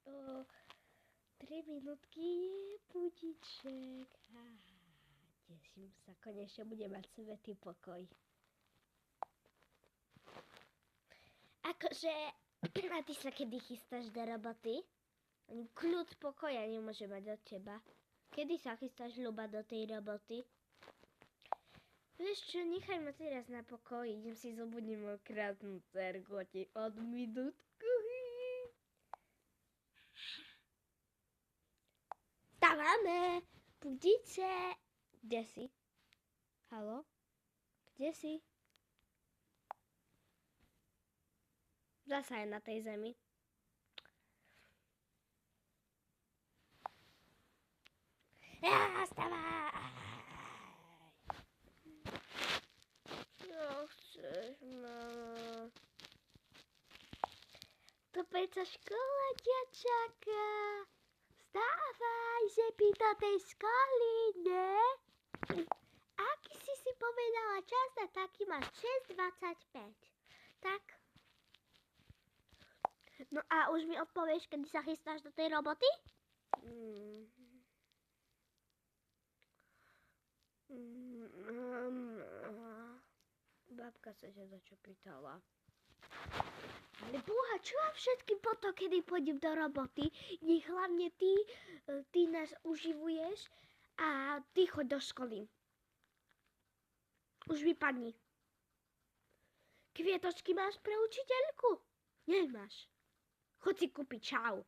O 3 minútky je budíček. Teším sa, konečne budem mať svätý pokoj. Akože, a ty sa kedy chystáš do roboty? Ani kľud pokoja nemôže mať od teba. Kedy sa chystáš, Ľuba, do tej roboty? Vieš čo, nechaj ma teraz na pokoji, idem si zobudiť moju krásnu dcerku od minútku. Stávame, budíce. Kde si? Haló? Kde si? Zasa je na tej zemi. Stávaj! Čo chceš, mama? To predsa škola ťa čaká. Vstávaj, že by do tej školy, ne? Aký si povedala čas, a taký máš 6:25. Tak. No a už mi odpovieš, kedy sa chystáš do tej roboty? Babka sa ťa za čo pýtala. Ale boha, čo vám všetkým potom, kedy pôjdem do roboty? Nech hlavne ty nás uživuješ a ty choď do školy. Už vypadni. Kvietočky máš pre učiteľku? Nemáš. Choď si kúpiť, čau.